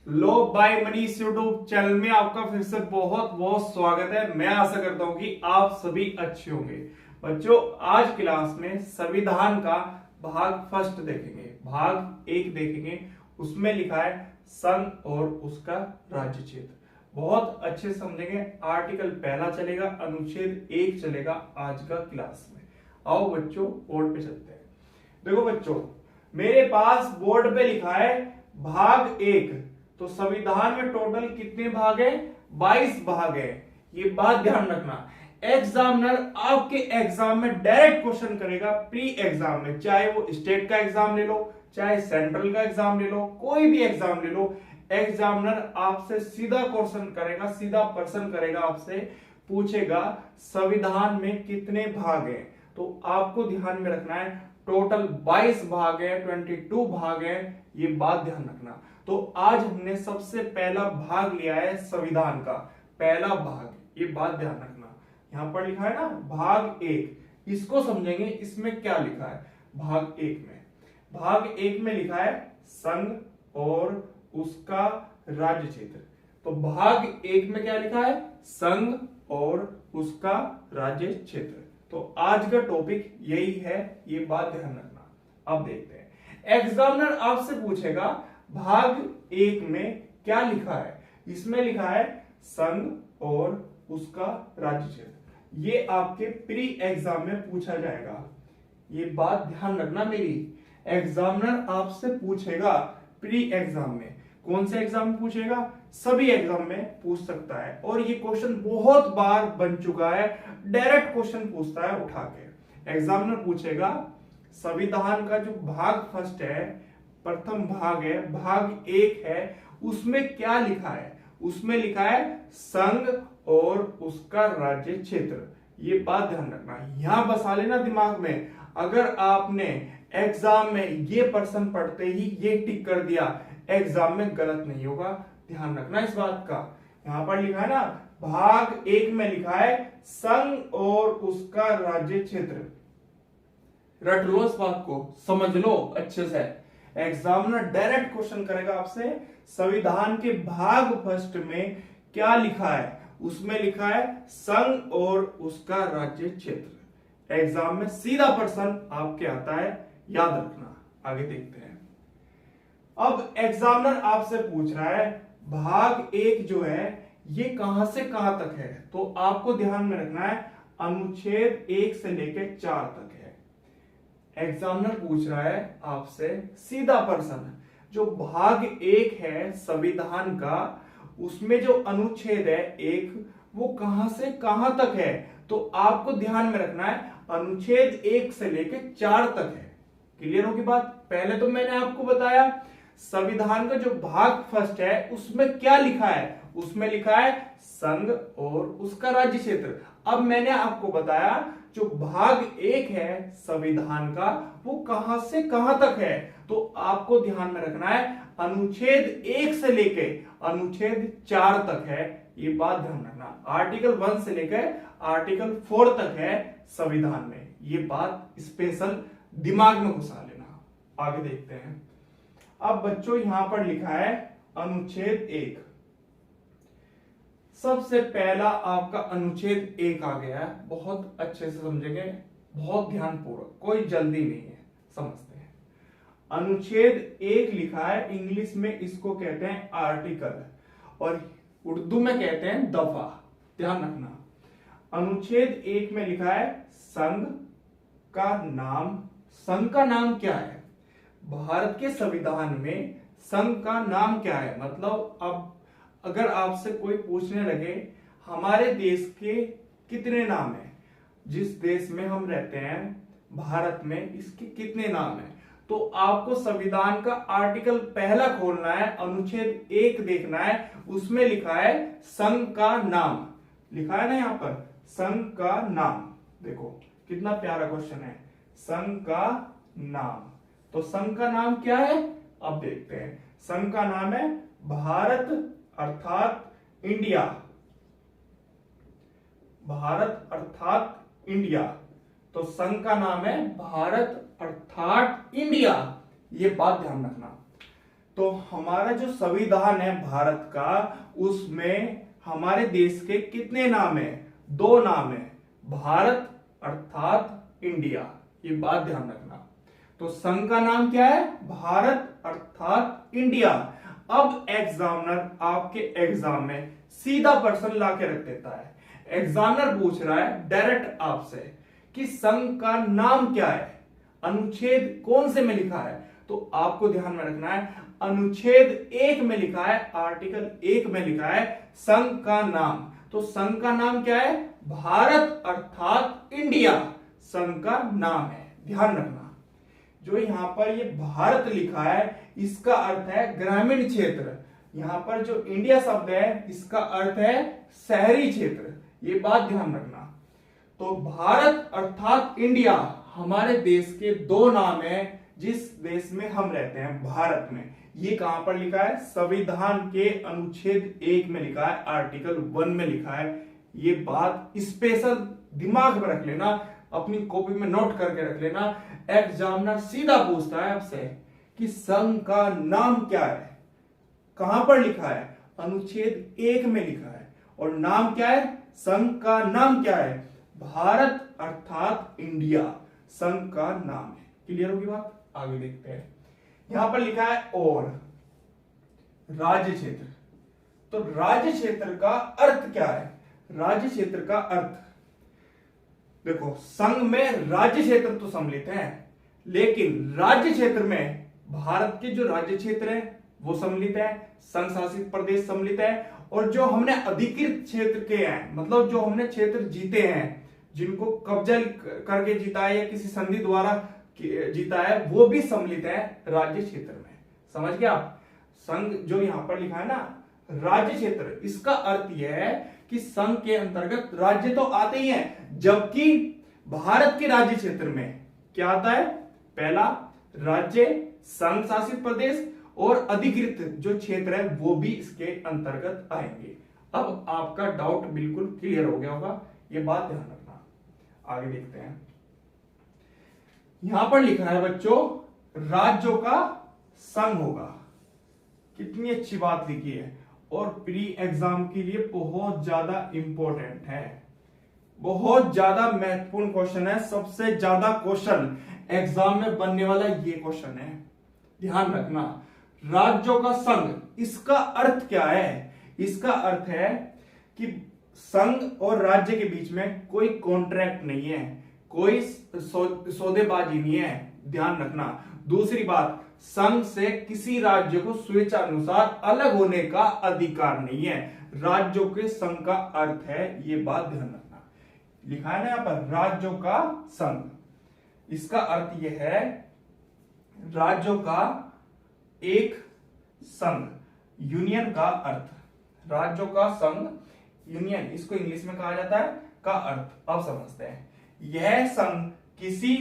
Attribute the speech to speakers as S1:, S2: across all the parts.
S1: लो bye Manish YouTube channel में आपका फिर से बहुत बहुत स्वागत है। मैं आशा करता हूं कि आप सभी अच्छे होंगे। बच्चों, आज क्लास में संविधान का भाग फर्स्ट देखेंगे, भाग एक देखेंगे। उसमें लिखा है संघ और उसका राज्य क्षेत्र। बहुत अच्छे समझेंगे। आर्टिकल पहला चलेगा, अनुच्छेद एक चलेगा आज का क्लास में। आओ बच्चों, बोर्ड पे चलते हैं। देखो बच्चों, मेरे पास बोर्ड पे लिखा है भाग एक। तो संविधान में टोटल कितने भाग है? 22 भाग है। ये बात ध्यान रखना। एग्जामिनर आपके एग्जाम में डायरेक्ट क्वेश्चन करेगा, प्री एग्जाम में, चाहे वो स्टेट का एग्जाम ले लो, चाहे सेंट्रल का एग्जाम ले लो, कोई भी एग्जाम ले लो। एग्जामिनर आपसे सीधा क्वेश्चन करेगा, सीधा प्रश्न करेगा, आपसे पूछेगा संविधान में कितने भाग हैं। तो आपको ध्यान में रखना है टोटल 22 भाग है, 22 भाग है। ये बात ध्यान रखना। तो आज हमने सबसे पहला भाग लिया है संविधान का, पहला भाग। ये बात ध्यान रखना। यहां पर लिखा है ना भाग एक, इसको समझेंगे। इसमें क्या लिखा है भाग एक में? भाग एक में लिखा है संघ और उसका राज्य क्षेत्र। तो भाग एक में क्या लिखा है? संघ और उसका राज्य क्षेत्र। तो आज का टॉपिक यही है, ये बात ध्यान रखना। अब देखते हैं, एग्जामिनर आपसे पूछेगा भाग एक में क्या लिखा है। इसमें लिखा है संघ और उसका राज्य क्षेत्र। ये आपके प्री एग्जाम में पूछा जाएगा। ये बात ध्यान रखना मेरी। एग्जामिनर आपसे पूछेगा प्री एग्जाम में। कौन से एग्जाम में पूछेगा? सभी एग्जाम में पूछ सकता है। और ये क्वेश्चन बहुत बार बन चुका है। डायरेक्ट क्वेश्चन पूछता है उठा के। एग्जामिनर पूछेगा संविधान का जो भाग फर्स्ट है, प्रथम भाग है, भाग एक है, उसमें क्या लिखा है? उसमें लिखा है संघ और उसका राज्य क्षेत्र। ये बात ध्यान रखना, यहां बसा लेना दिमाग में। अगर आपने एग्जाम में ये प्रश्न पढ़ते ही ये टिक कर दिया, एग्जाम में गलत नहीं होगा। ध्यान रखना इस बात का। यहां पर लिखा है ना भाग एक में लिखा है संघ और उसका राज्य क्षेत्र। रट लो इस बात को, समझ लो अच्छे से। एग्जामिनर डायरेक्ट क्वेश्चन करेगा आपसे संविधान के भाग फर्स्ट में क्या लिखा है। उसमें लिखा है संघ और उसका राज्य क्षेत्र। एग्जाम में सीधा प्रश्न आपके आता है, याद रखना। आगे देखते हैं। अब एग्जामिनर आपसे पूछ रहा है भाग एक जो है ये कहां से कहां तक है। तो आपको ध्यान में रखना है अनुच्छेद 1 से लेकर 4 तक है। एग्जामिनर पूछ रहा है आपसे सीधा प्रश्न, जो भाग एक है संविधान का, उसमें जो अनुच्छेद है एक, वो कहां से कहां तक है। तो आपको ध्यान में रखना है अनुच्छेद 1 से लेकर 4 तक है। क्लियर होगी बात? पहले तो मैंने आपको बताया संविधान का जो भाग फर्स्ट है उसमें क्या लिखा है। उसमें लिखा है संघ और उसका राज्य क्षेत्र। अब मैंने आपको बताया जो भाग एक है संविधान का, वो कहां से कहां तक है। तो आपको ध्यान में रखना है अनुच्छेद 1 से लेके अनुच्छेद 4 तक है। ये बात ध्यान रखना। आर्टिकल 1 से लेकर आर्टिकल 4 तक है संविधान में। ये बात स्पेशल दिमाग में घुसा लेना। आगे देखते हैं। अब बच्चों यहां पर लिखा है अनुच्छेद 1। सबसे पहला आपका अनुच्छेद 1 आ गया है। बहुत अच्छे से समझेंगे, बहुत ध्यानपूर्वक, कोई जल्दी नहीं है, समझते हैं। अनुच्छेद 1 लिखा है, इंग्लिश में इसको कहते हैं आर्टिकल और उर्दू में कहते हैं दफा। ध्यान रखना। अनुच्छेद 1 में लिखा है संघ का नाम। संघ का नाम क्या है? भारत के संविधान में संघ का नाम क्या है? मतलब अब अगर आपसे कोई पूछने लगे हमारे देश के कितने नाम हैं, जिस देश में हम रहते हैं भारत में, इसके कितने नाम हैं, तो आपको संविधान का आर्टिकल पहला खोलना है, अनुच्छेद 1 देखना है। उसमें लिखा है संघ का नाम। लिखा है ना यहां पर संघ का नाम। देखो कितना प्यारा क्वेश्चन है, संघ का नाम। तो संघ का नाम क्या है? अब देखते हैं। संघ का नाम है भारत अर्थात इंडिया। भारत अर्थात इंडिया। तो संघ का नाम है भारत अर्थात इंडिया। ये बात ध्यान रखना। तो हमारा जो संविधान है भारत का, उसमें हमारे देश के कितने नाम है? 2 नाम है, भारत अर्थात इंडिया। ये बात ध्यान रखना। तो संघ का नाम क्या है? भारत अर्थात इंडिया। अब एग्जामिनर आपके एग्जाम में सीधा प्रश्न ला के रख देता है। एग्जामिनर पूछ रहा है डायरेक्ट आपसे कि संघ का नाम क्या है, अनुच्छेद कौन से में लिखा है? तो आपको ध्यान में रखना है, अनुच्छेद 1 में लिखा है, आर्टिकल 1 में लिखा है संघ का नाम। तो संघ का नाम क्या है? भारत अर्थात इंडिया संघ का नाम है। ध्यान रखना, जो यहां पर ये भारत लिखा है इसका अर्थ है ग्रामीण क्षेत्र। यहां पर जो इंडिया शब्द है इसका अर्थ है शहरी क्षेत्र। ये बात ध्यान रखना। तो भारत अर्थात इंडिया हमारे देश के 2 नाम है, जिस देश में हम रहते हैं, भारत में। ये कहां पर लिखा है? संविधान के अनुच्छेद 1 में लिखा है, आर्टिकल 1 में लिखा है। ये बात स्पेशल दिमाग में रख लेना, अपनी कॉपी में नोट करके रख लेना। एग्जामिनर सीधा पूछता है आपसे कि संघ का नाम क्या है, कहां पर लिखा है? अनुच्छेद 1 में लिखा है। और नाम क्या है? संघ का नाम क्या है? भारत अर्थात इंडिया संघ का नाम है। क्लियर होगी बात? आगे देखते हैं। यहां पर लिखा है और राज्य क्षेत्र। तो राज्य क्षेत्र का अर्थ क्या है? राज्य क्षेत्र का अर्थ देखो, संघ में राज्य क्षेत्र तो सम्मिलित है, लेकिन राज्य क्षेत्र में भारत के जो राज्य क्षेत्र है वो सम्मिलित है, संघ शासित प्रदेश सम्मिलित है, और जो हमने अधिकृत क्षेत्र के हैं, मतलब जो हमने क्षेत्र जीते हैं, जिनको कब्जा करके जीता है या किसी संधि द्वारा जीता है, वो भी सम्मिलित है राज्य क्षेत्र में। समझ गए आप? संघ जो यहां पर लिखा है ना, राज्य क्षेत्र, इसका अर्थ यह है कि संघ के अंतर्गत राज्य तो आते ही हैं, जबकि भारत के राज्य क्षेत्र में क्या आता है? पहला राज्य, संघ शासित प्रदेश और अधिकृत जो क्षेत्र है वो भी इसके अंतर्गत आएंगे। अब आपका डाउट बिल्कुल क्लियर हो गया होगा, ये बात ध्यान रखना। आगे देखते हैं। यहां पर लिखा है बच्चों, राज्यों का संघ होगा। कितनी अच्छी बात लिखी है, और प्री एग्जाम के लिए बहुत ज्यादा इंपॉर्टेंट है, बहुत ज्यादा महत्वपूर्ण क्वेश्चन है। सबसे ज्यादा क्वेश्चन एग्जाम में बनने वाला ये क्वेश्चन है। ध्यान रखना, राज्यों का संघ, इसका अर्थ क्या है? इसका अर्थ है कि संघ और राज्य के बीच में कोई कॉन्ट्रैक्ट नहीं है, कोई सौदेबाजी नहीं है। ध्यान रखना। दूसरी बात, संघ से किसी राज्य को स्वेच्छानुसार अलग होने का अधिकार नहीं है। राज्यों के संघ का अर्थ है, ये बात ध्यान रखना। लिखा है ना यहां पर, राज्यों का संघ, इसका अर्थ यह है राज्यों का एक संघ, यूनियन का अर्थ। राज्यों का संघ, यूनियन, इसको इंग्लिश में कहा जाता है, का अर्थ अब समझते हैं। यह संघ किसी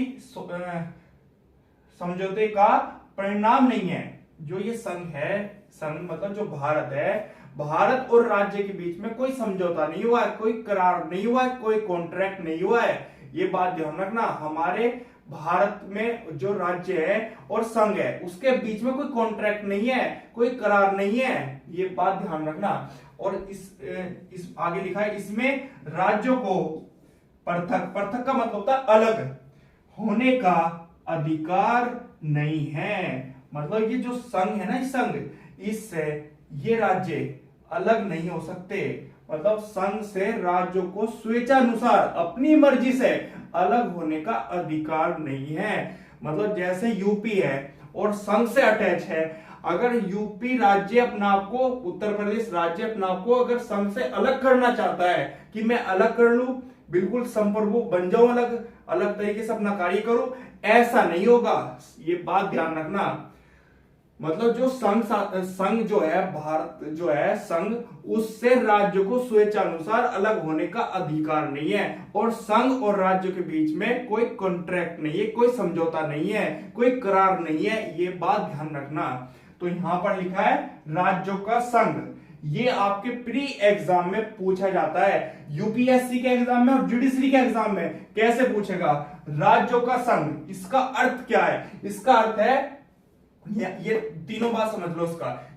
S1: समझौते का परिणाम नहीं है। जो ये संघ है, संघ मतलब जो भारत है, भारत और राज्य के बीच में कोई समझौता नहीं हुआ है, कोई करार नहीं हुआ है, कोई कॉन्ट्रैक्ट नहीं हुआ है। ये बात ध्यान रखना। हमारे भारत में जो राज्य है और संघ है, उसके बीच में कोई कॉन्ट्रैक्ट नहीं है, कोई करार नहीं है। ये बात ध्यान रखना। और इस आगे लिखा है, इसमें राज्यों को पृथक, पृथक का मतलब होता है अलग होने का अधिकार नहीं है। मतलब ये जो संघ है ना, इस संघ, इससे ये राज्य अलग नहीं हो सकते। मतलब संघ से राज्यों को स्वेच्छानुसार अपनी मर्जी से अलग होने का अधिकार नहीं है। मतलब जैसे यूपी है और संघ से अटैच है, अगर यूपी राज्य अपने आप को, उत्तर प्रदेश राज्य अपने आप को अगर संघ से अलग करना चाहता है कि मैं अलग कर लूं, बिल्कुल संप्रभु बन जाऊं, अलग अलग तरीके से अपना कार्य करूं, ऐसा नहीं होगा। ये बात ध्यान रखना। मतलब जो संघ जो है, भारत जो है संघ, उससे राज्य को स्वेच्छानुसार अलग होने का अधिकार नहीं है। और संघ और राज्य के बीच में कोई कॉन्ट्रैक्ट नहीं है, कोई समझौता नहीं है, कोई करार नहीं है। ये बात ध्यान रखना। तो यहां पर लिखा है राज्यों का संघ। ये आपके प्री एग्जाम में पूछा जाता है, यूपीएससी के एग्जाम में और जुडिशरी के एग्जाम में। कैसे पूछेगा? राज्यों का संघ, इसका अर्थ क्या है? इसका अर्थ है ये तीनों बात समझ लो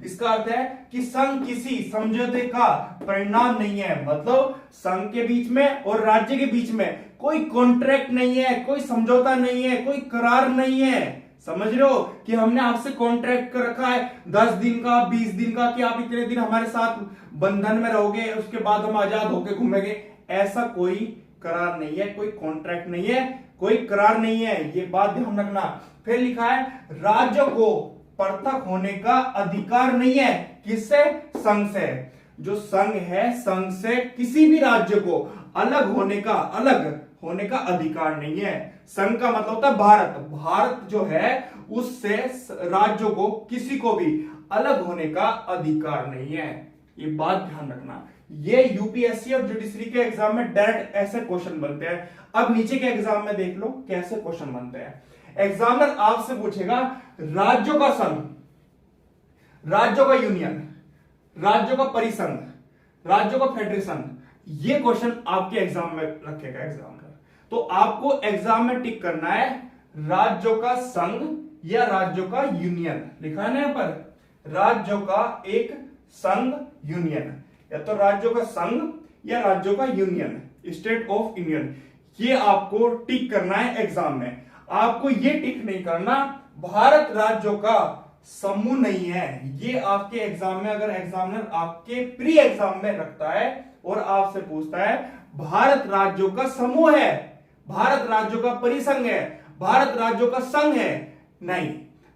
S1: इसका अर्थ है कि संघ किसी समझौते का परिणाम नहीं है। मतलब संघ के बीच में और राज्य के बीच में कोई कॉन्ट्रैक्ट नहीं है, कोई समझौता नहीं है, कोई करार नहीं है। समझ रहे हो कि हमने आपसे कॉन्ट्रैक्ट कर रखा है 10 दिन का, 20 दिन का, कि आप इतने दिन हमारे साथ बंधन में रहोगे, उसके बाद हम आजाद होकर घूमेंगे। ऐसा कोई करार नहीं है, कोई कॉन्ट्रैक्ट नहीं है, कोई करार नहीं है। ये बात ध्यान रखना। फिर लिखा है राज्य को पृथक होने का अधिकार नहीं है। किससे? संघ से। जो संघ है, संघ से किसी भी राज्य को अलग होने का अधिकार नहीं है। संघ का मतलब होता है भारत। भारत जो है उससे राज्यों को किसी को भी अलग होने का अधिकार नहीं है। ये बात ध्यान रखना। ये यूपीएससी और जुडिशरी के एग्जाम में डायरेक्ट ऐसे क्वेश्चन बनते हैं। अब नीचे के एग्जाम में देख लो कैसे क्वेश्चन बनते हैं। एग्जामिनर आपसे पूछेगा राज्यों का संघ, राज्यों का यूनियन, राज्यों का परिसंघ, राज्यों का फेडरेशन। ये क्वेश्चन आपके एग्जाम में रखेगा एग्जामिनर। तो आपको एग्जाम में टिक करना है राज्यों का संघ या राज्यों का यूनियन। लिखा है ना यहां पर, राज्यों का एक संघ यूनियन, या तो राज्यों का संघ या राज्यों का यूनियन, स्टेट ऑफ यूनियन। ये आपको टिक करना है एग्जाम में। आपको ये टिक नहीं करना भारत राज्यों का समूह नहीं है। ये आपके एग्जाम में, अगर एग्जामिनर आपके प्री एग्जाम में रखता है और आपसे पूछता है भारत राज्यों का समूह है, भारत राज्यों का परिसंघ है, भारत राज्यों का संघ है, नहीं,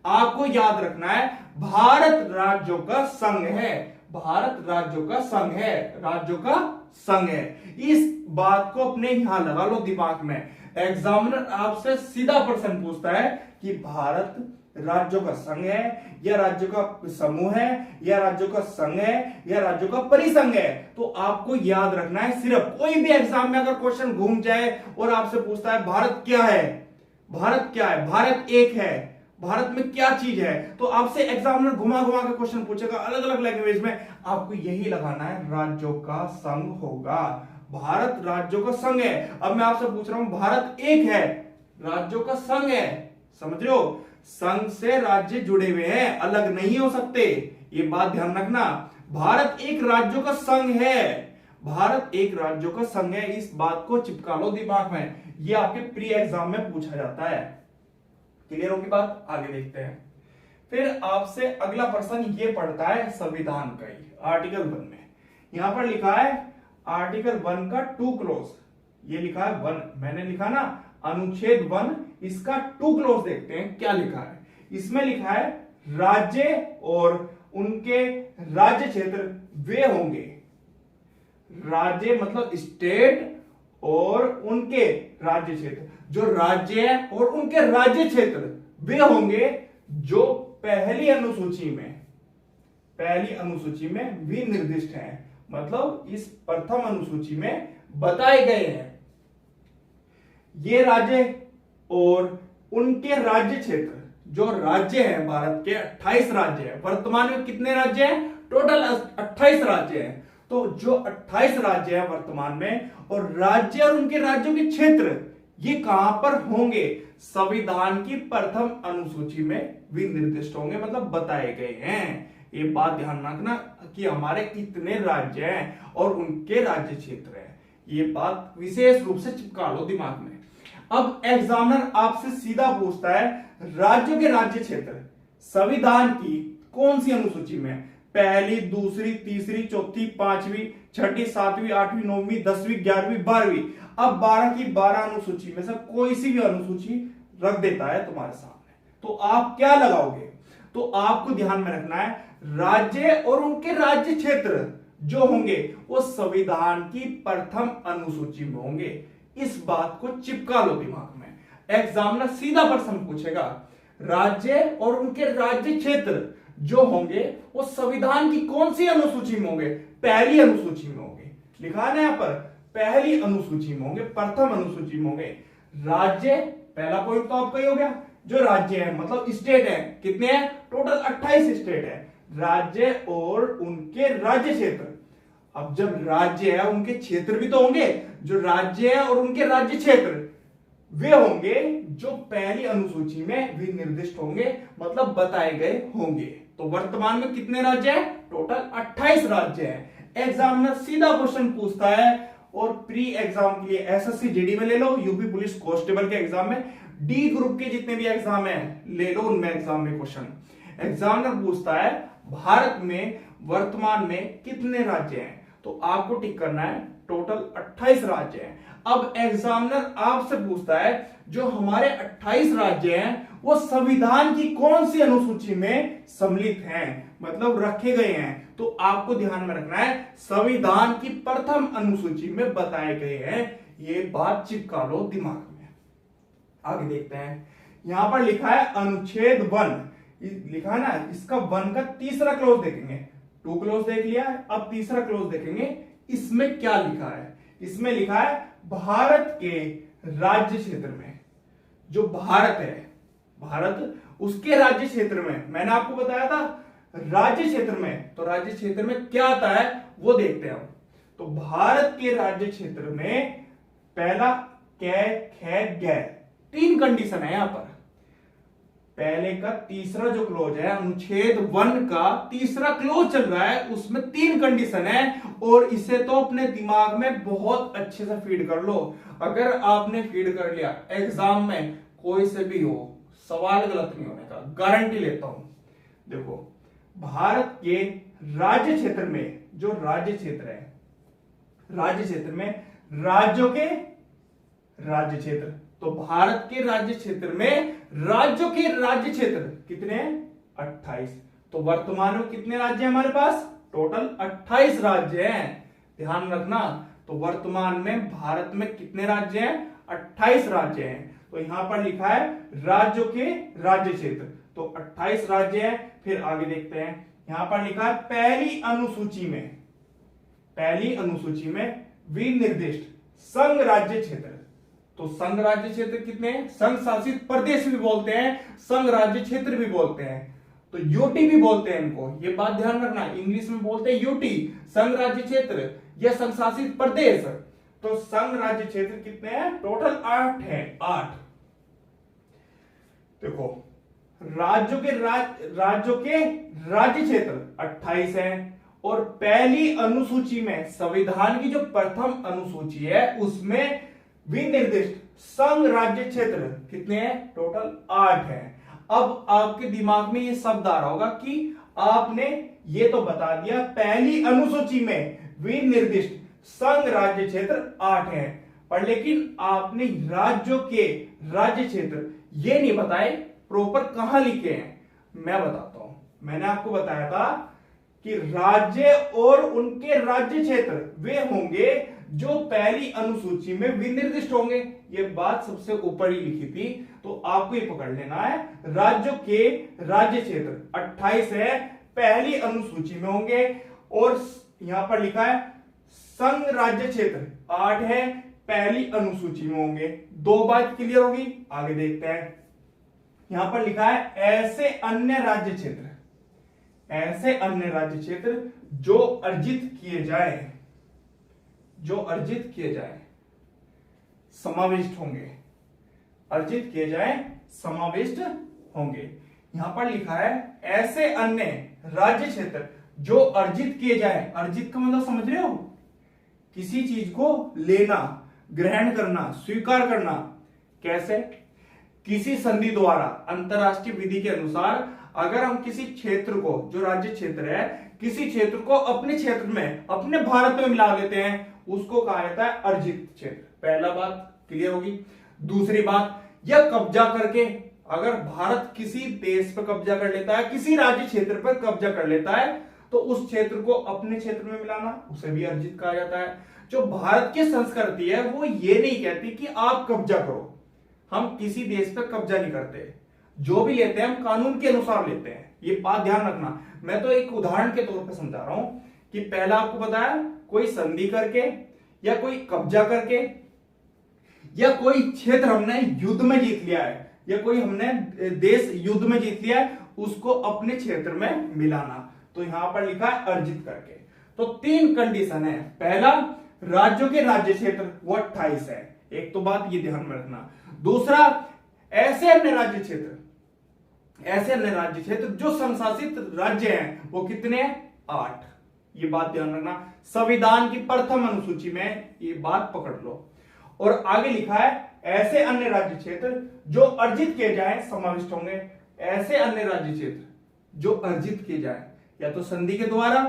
S1: आपको याद रखना है भारत राज्यों का संघ है, भारत राज्यों का संघ है, राज्यों का संघ है। इस बात को अपने यहां लगा लो दिमाग में। एग्जामिनर आपसे सीधा प्रश्न पूछता है कि भारत राज्यों का संघ है या राज्यों का समूह है या राज्यों का संघ है या राज्यों का परिसंघ है। तो आपको याद रखना है, सिर्फ कोई भी एग्जाम में अगर क्वेश्चन घूम जाए और आपसे पूछता है भारत क्या है, भारत क्या है, भारत एक है, भारत में क्या चीज है, तो आपसे एग्जामिनर घुमा घुमा के क्वेश्चन पूछेगा अलग अलग लैंग्वेज में। आपको यही लगाना है राज्यों का संघ होगा, भारत राज्यों का संघ है। अब मैं आपसे पूछ रहा हूं भारत एक है, राज्यों का संघ है, समझ रहे हो, संघ से राज्य जुड़े हुए हैं, अलग नहीं हो सकते। ये बात ध्यान रखना। भारत एक राज्यों का संघ है, भारत एक राज्यों का संघ है। इस बात को चिपका लो दिमाग में, ये आपके प्री एग्जाम में पूछा जाता है। क्लियर होगी बात? आगे देखते हैं। फिर आपसे अगला प्रश्न ये पड़ता है संविधान का ही, आर्टिकल 1 में। यहां पर लिखा है आर्टिकल 1 का 2 क्लोज, ये लिखा है 1, मैंने लिखा ना अनुच्छेद 1, इसका 2 क्लोज देखते हैं क्या लिखा है। इसमें लिखा है राज्य और उनके राज्य क्षेत्र वे होंगे, राज्य मतलब स्टेट और उनके राज्य क्षेत्र, जो राज्य है और उनके राज्य क्षेत्र वे होंगे जो पहली अनुसूची में भी निर्दिष्ट हैं, मतलब इस प्रथम अनुसूची में बताए गए हैं। ये राज्य और उनके राज्य क्षेत्र, जो राज्य हैं भारत के 28 राज्य हैं, वर्तमान में कितने राज्य हैं? टोटल 28 राज्य हैं। तो जो 28 राज्य हैं वर्तमान में, और राज्य और उनके राज्यों के क्षेत्र ये कहां पर होंगे? संविधान की प्रथम अनुसूची में भी निर्दिष्ट होंगे, मतलब बताए गए हैं। ये बात ध्यान रखना कि हमारे इतने राज्य हैं और उनके राज्य क्षेत्र हैं। ये बात विशेष रूप से चिपका लो दिमाग में। अब एग्जामिनर आपसे सीधा पूछता है राज्यों के राज्य क्षेत्र संविधान की कौन सी अनुसूची में? पहली, दूसरी, तीसरी, चौथी, पांचवी, छठी, सातवीं, आठवीं, नौवीं, 10वीं, 11वीं, 12वीं। अब 12 की 12 अनुसूची में से कोई सी भी अनुसूची रख देता है तुम्हारे सामने, तो आप क्या लगाओगे? तो आपको ध्यान में रखना है राज्य और उनके राज्य क्षेत्र जो होंगे वो संविधान की प्रथम अनुसूची में होंगे। इस बात को चिपका लो दिमाग में। एग्जामिनर सीधा प्रश्न पूछेगा राज्य और उनके राज्य क्षेत्र जो होंगे वो संविधान की कौन सी अनुसूची में होंगे? पहली अनुसूची में होंगे। लिखा है ना यहां पर, पहली अनुसूची में होंगे, प्रथम अनुसूची में होंगे। राज्य, पहला पॉइंट तो आपका ही हो गया, जो राज्य है मतलब स्टेट है, कितने हैं? टोटल 28 स्टेट है। राज्य और उनके राज्य क्षेत्र। अब जब राज्य है उनके क्षेत्र भी तो होंगे, जो राज्य है और उनके राज्य क्षेत्र वे होंगे जो पहली अनुसूची में विनिर्दिष्ट होंगे, मतलब बताए गए होंगे। तो वर्तमान में कितने राज्य हैं? टोटल 28 राज्य हैं। एग्जामिनर सीधा क्वेश्चन पूछता है, और प्री एग्जाम के लिए एसएससी जीडी में ले लो, यूपी पुलिस कांस्टेबल के एग्जाम में, डी ग्रुप के जितने भी एग्जाम है ले लो, उनमें एग्जाम में क्वेश्चन एग्जामिनर पूछता है भारत में वर्तमान में कितने राज्य हैं, तो आपको टिक करना है टोटल 28 राज्य हैं। अब एग्जामिनर आपसे पूछता है जो हमारे 28 राज्य हैं वो संविधान की कौन सी अनुसूची में सम्मिलित हैं, मतलब रखे गए हैं, तो आपको ध्यान में रखना है संविधान की प्रथम अनुसूची में बताए गए हैं। ये बात चिपका लो दिमाग में। आगे देखते हैं, यहां पर लिखा है अनुच्छेद 1, लिखा है ना, इसका 1 का तीसरा क्लोज देखेंगे, 2 क्लोज देख लिया है, अब तीसरा क्लोज देखेंगे, इसमें क्या लिखा है? इसमें लिखा है भारत के राज्य क्षेत्र में, जो भारत है, भारत उसके राज्य क्षेत्र में, मैंने आपको बताया था राज्य क्षेत्र में, तो राज्य क्षेत्र में क्या आता है वो देखते हैं हम। तो भारत के राज्य क्षेत्र में पहला कै खे गै 3 कंडीशन है यहां पर। पहले का तीसरा जो क्लोज है, अनुच्छेद 1 का तीसरा क्लोज चल रहा है, उसमें 3 कंडीशन है, और इसे तो अपने दिमाग में बहुत अच्छे से फीड कर लो। अगर आपने फीड कर लिया, एग्जाम में कोई से भी हो सवाल गलत नहीं होने का गारंटी लेता हूं। देखो, भारत के राज्य क्षेत्र में, जो राज्य क्षेत्र है, राज्य क्षेत्र में राज्यों के राज्य क्षेत्र, तो भारत के राज्य क्षेत्र में राज्यों के राज्य क्षेत्र कितने हैं? 28। तो वर्तमान में कितने राज्य हैं हमारे पास? टोटल 28 राज्य हैं, ध्यान रखना। तो वर्तमान में भारत में कितने राज्य हैं? 28 राज्य हैं। तो यहां पर लिखा है राज्यों के राज्य क्षेत्र, तो 28 राज्य हैं। फिर आगे देखते हैं, यहां पर लिखा है पहली अनुसूची में, पहली अनुसूची में विनिर्दिष्ट संघ राज्य क्षेत्र, तो संघ राज्य क्षेत्र कितने हैं? संघ शासित प्रदेश भी बोलते हैं, संघ राज्य क्षेत्र भी बोलते हैं, तो यूटी भी बोलते हैं इनको, ये बात ध्यान रखना। इंग्लिश में बोलते हैं यूटी, संघ राज्य क्षेत्र या संघ शासित प्रदेश। तो संघ राज्य क्षेत्र कितने हैं? टोटल 8 है, 8। देखो, राज्यों के राज्य क्षेत्र 28 है, और पहली अनुसूची में संविधान की जो प्रथम अनुसूची है उसमें विनिर्दिष्ट संघ राज्य क्षेत्र कितने हैं? टोटल 8 है। अब आपके दिमाग में ये शब्द आ रहा होगा कि आपने ये तो बता दिया पहली अनुसूची में विनिर्दिष्ट संघ राज्य क्षेत्र 8 है, पर लेकिन आपने राज्यों के राज्य क्षेत्र ये नहीं बताए प्रॉपर कहां लिखे हैं। मैं बताता हूं, मैंने आपको बताया था कि राज्य और उनके राज्य क्षेत्र वे होंगे जो पहली अनुसूची में विनिर्दिष्ट होंगे। ये बात सबसे ऊपर ही लिखी थी, तो आपको ये पकड़ लेना है। राज्यों के राज्य क्षेत्र 28 है, पहली अनुसूची में होंगे, और यहां पर लिखा है संघ राज्य क्षेत्र 8 है, पहली अनुसूची में होंगे। 2 बात क्लियर होगी। आगे देखते हैं, यहां पर लिखा है ऐसे अन्य राज्य क्षेत्र, ऐसे अन्य राज्य क्षेत्र जो अर्जित किए जाए, जो अर्जित किए जाए समाविष्ट होंगे, अर्जित किए जाए समाविष्ट होंगे। यहां पर लिखा है ऐसे अन्य राज्य क्षेत्र जो अर्जित किए जाए। अर्जित का मतलब समझ रहे हो? किसी चीज को लेना, ग्रहण करना, स्वीकार करना। कैसे? किसी संधि द्वारा, अंतरराष्ट्रीय विधि के अनुसार अगर हम किसी क्षेत्र को, जो राज्य क्षेत्र है, किसी क्षेत्र को अपने क्षेत्र में, अपने भारत में मिला लेते हैं, उसको कहा जाता है अर्जित क्षेत्र। पहला बात क्लियर होगी। दूसरी बात, यह कब्जा करके, अगर भारत किसी देश पर कब्जा कर लेता है, किसी राज्य क्षेत्र पर कब्जा कर लेता है, तो उस क्षेत्र को अपने क्षेत्र में मिलाना, उसे भी अर्जित कहा जाता है। जो भारत की संस्कृति है वो ये नहीं कहती कि आप कब्जा करो, हम किसी देश पर कब्जा नहीं करते, जो भी लेते हैं हम कानून के अनुसार लेते हैं। ये बात ध्यान रखना। मैं तो एक उदाहरण के तौर पर समझा रहा हूं कि पहला आपको बताया, कोई संधि करके या कोई कब्जा करके या कोई क्षेत्र हमने युद्ध में जीत लिया है, या कोई हमने देश युद्ध में जीत लिया है, उसको अपने क्षेत्र में मिलाना। तो यहां पर लिखा है अर्जित करके। तो 3 कंडीशन है। पहला, राज्यों के राज्य क्षेत्र वो 28 है, एक तो बात ये ध्यान में रखना। दूसरा, ऐसे अन्य राज्य क्षेत्र जो संशासित राज्य हैं वो कितने हैं? 8। ये बात ध्यान रखना, संविधान की प्रथम अनुसूची में ये बात पकड़ लो। और आगे लिखा है ऐसे अन्य राज्य क्षेत्र जो अर्जित किए जाए समाविष्ट होंगे। ऐसे अन्य राज्य क्षेत्र जो अर्जित किए जाए, या तो संधि के द्वारा,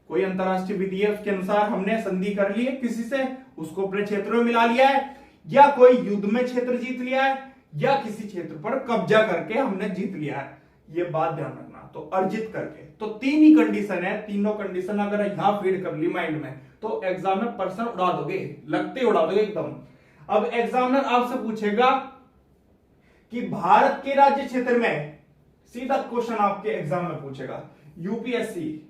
S1: कोई अंतरराष्ट्रीय विधि है उसके अनुसार हमने संधि कर ली है किसी से, उसको अपने क्षेत्र में मिला लिया है, या कोई युद्ध में क्षेत्र जीत लिया है, या किसी क्षेत्र पर कब्जा करके हमने जीत लिया है। ये बात ध्यान रखना। तो अर्जित करके, तो 3 ही कंडीशन है। तीनों कंडीशन अगर यहां फीड कर ली माइंड में तो एग्जाम में पर्सन उड़ा दोगे, लगते उड़ा दोगे एकदम। अब एग्जामिनर आपसे पूछेगा कि भारत के राज्य क्षेत्र में, सीधा क्वेश्चन आपके एग्जाम में पूछेगा, यूपीएससी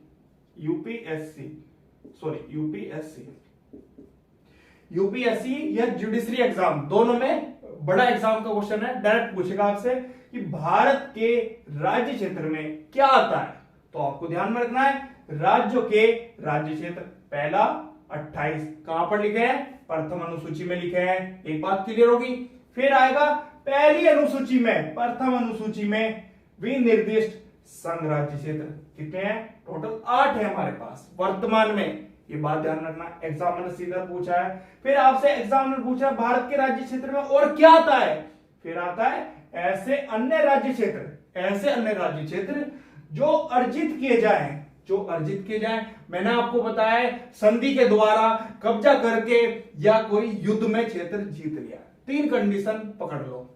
S1: या जुडिशरी एग्जाम, दोनों में बड़ा एग्जाम का क्वेश्चन है। डायरेक्ट पूछेगा आपसे कि भारत के राज्य क्षेत्र में क्या आता है। तो आपको ध्यान में रखना है राज्यों के राज्य क्षेत्र, पहला 28 कहां पर लिखे हैं? प्रथम अनुसूची में लिखे हैं। एक बात क्लियर होगी। फिर आएगा पहली अनुसूची में, प्रथम अनुसूची में विनिर्दिष्ट संघ राज्य क्षेत्र कितने हैं? टोटल 8 है हमारे पास वर्तमान में। ये बात ध्यान रखना, एग्जामिनर सीधा पूछा है। फिर आपसे एग्जामिनर पूछा भारत के राज्य क्षेत्र में और क्या आता है? फिर आता है ऐसे अन्य राज्य क्षेत्र जो अर्जित किए जाएं, मैंने आपको बताया है संधि के द्वारा, कब्जा करके, या कोई युद्ध में क्षेत्र जीत लिया। 3 कंडीशन पकड़ लो।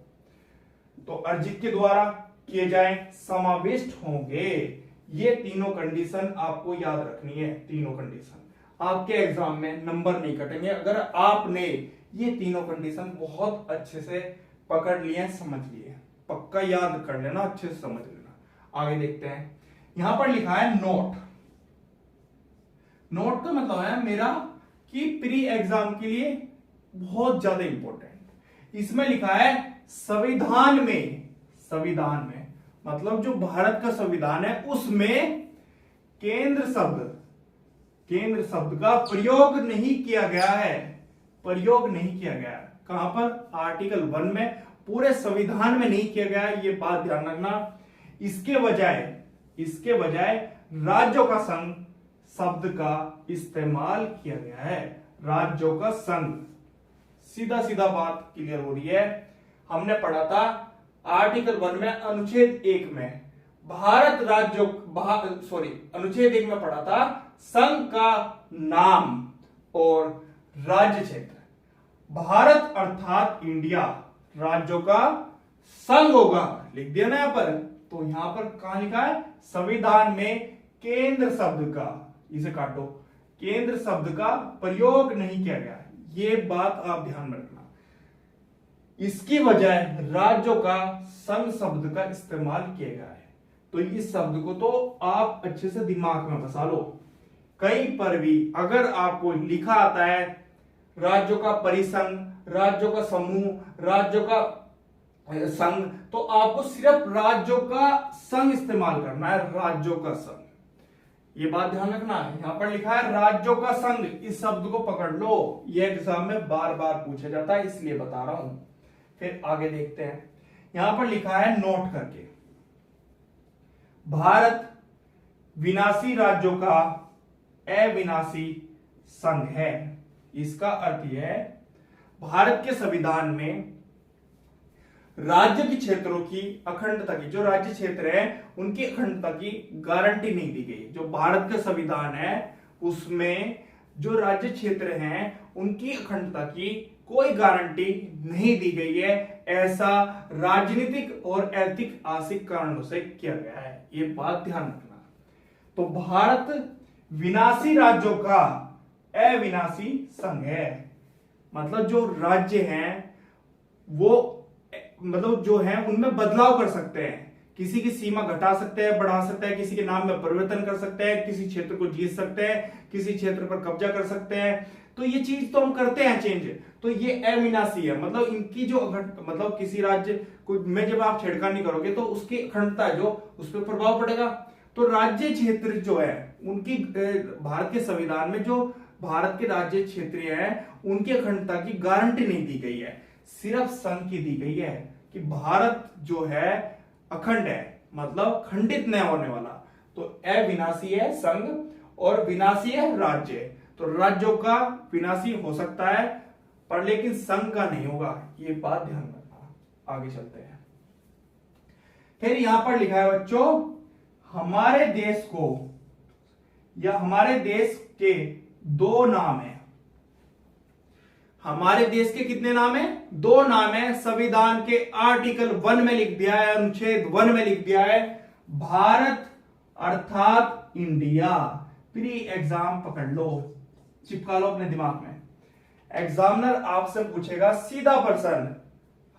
S1: तो अर्जित के द्वारा, किए जाएं, समाविष्ट होंगे। ये तीनों कंडीशन आपको याद रखनी है। तीनों कंडीशन आपके एग्जाम में नंबर नहीं कटेंगे अगर आपने ये तीनों कंडीशन बहुत अच्छे से पकड़ लिए, समझ लिए। पक्का याद कर लेना, अच्छे से समझ लेना। आगे देखते हैं। यहां पर लिखा है नोट का मतलब है मेरा कि प्री एग्जाम के लिए बहुत ज्यादा इंपॉर्टेंट। इसमें लिखा है संविधान में मतलब जो भारत का संविधान है उसमें केंद्र शब्द का प्रयोग नहीं किया गया है। कहां पर? आर्टिकल 1 में, पूरे संविधान में नहीं किया गया है। ये बात ध्यान रखना। इसके बजाय राज्यों का संघ शब्द का इस्तेमाल किया गया है। राज्यों का संघ, सीधा बात क्लियर हो रही है। हमने पढ़ा था आर्टिकल 1 में अनुच्छेद 1 में अनुच्छेद 1 में पढ़ा था संघ का नाम और राज्य क्षेत्र। भारत अर्थात इंडिया राज्यों का संघ होगा, लिख दिया ना यहां पर। तो यहां पर कहां लिखा है? संविधान में केंद्र शब्द का, इसे काटो, केंद्र शब्द का प्रयोग नहीं किया गया। ये बात आप ध्यान में रखना। इसकी बजाय राज्यों का संघ शब्द का इस्तेमाल किया गया है। तो इस शब्द को तो आप अच्छे से दिमाग में बसा लो। कहीं पर भी अगर आपको लिखा आता है राज्यों का परिसंघ, राज्यों का समूह, राज्यों का संघ, तो आपको सिर्फ राज्यों का संघ इस्तेमाल करना है। राज्यों का संघ, ये बात ध्यान रखना है। यहां पर लिखा है राज्यों का संघ, इस शब्द को पकड़ लो। ये एग्जाम में बार बार पूछा जाता है, इसलिए बता रहा हूं। फिर आगे देखते हैं। यहां पर लिखा है नोट करके, भारत विनाशी राज्यों का अविनाशी संघ है। इसका अर्थ यह है भारत के संविधान में राज्य के क्षेत्रों की अखंडता की, जो राज्य क्षेत्र है उनकी अखंडता की गारंटी नहीं दी गई। जो भारत का संविधान है उसमें जो राज्य क्षेत्र हैं उनकी अखंडता की कोई गारंटी नहीं दी गई है। ऐसा राजनीतिक और ऐतिहासिक कारणों से किया गया है। ये बात ध्यान रखना। तो भारत विनाशी राज्यों का अविनाशी संघ है। मतलब जो राज्य हैं वो मतलब जो है उनमें बदलाव कर सकते हैं, किसी की सीमा घटा सकते हैं, बढ़ा सकते हैं, किसी के नाम में परिवर्तन कर सकते हैं, किसी क्षेत्र को जीत सकते हैं, किसी क्षेत्र पर कब्जा कर सकते हैं। तो ये चीज तो हम करते हैं चेंज। तो ये अविनाशी है, मतलब इनकी जो मतलब किसी राज्य को में जब आप छेड़खानी करोगे तो उसकी अखंडता जो उस पर प्रभाव पड़ेगा। तो राज्य क्षेत्र जो है उनकी भारत के संविधान में जो भारत के राज्य क्षेत्रीय हैं उनकी अखंडता की गारंटी नहीं दी गई है, सिर्फ संघ की दी गई है कि भारत जो है अखंड है, मतलब खंडित नहीं होने वाला। तो अविनाशी है संघ और विनाशी है राज्य। तो राज्यों का विनाशी हो सकता है पर लेकिन संघ का नहीं होगा, ये बात ध्यान रखना। आगे चलते हैं। फिर यहां पर लिखा है बच्चों, हमारे देश को या हमारे देश के दो नाम है। हमारे देश के कितने नाम है? दो नाम है। संविधान के आर्टिकल 1 में लिख दिया है, अनुच्छेद 1 में लिख दिया है, भारत अर्थात इंडिया। प्री एग्जाम पकड़ लो, चिपका लो अपने दिमाग में। एग्जामिनर आपसे पूछेगा सीधा प्रश्न,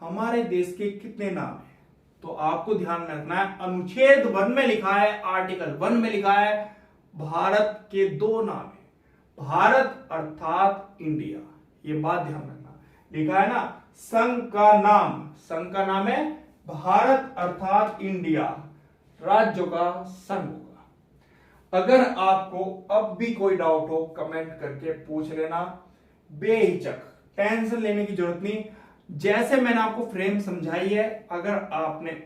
S1: हमारे देश के कितने नाम है? तो आपको ध्यान में रखना है, अनुच्छेद 1 में लिखा है, आर्टिकल 1 में लिखा है, भारत के दो नाम है, भारत अर्थात इंडिया। ये बात ध्यान रखना। लिखा है ना, संघ का नाम है भारत अर्थात इंडिया, राज्यों का संघ होगा। अगर आपको अब भी कोई डाउट हो कमेंट करके पूछ लेना, बेहिचक, टेंशन लेने की जरूरत नहीं। जैसे मैंने आपको फ्रेम समझाई है, अगर आपने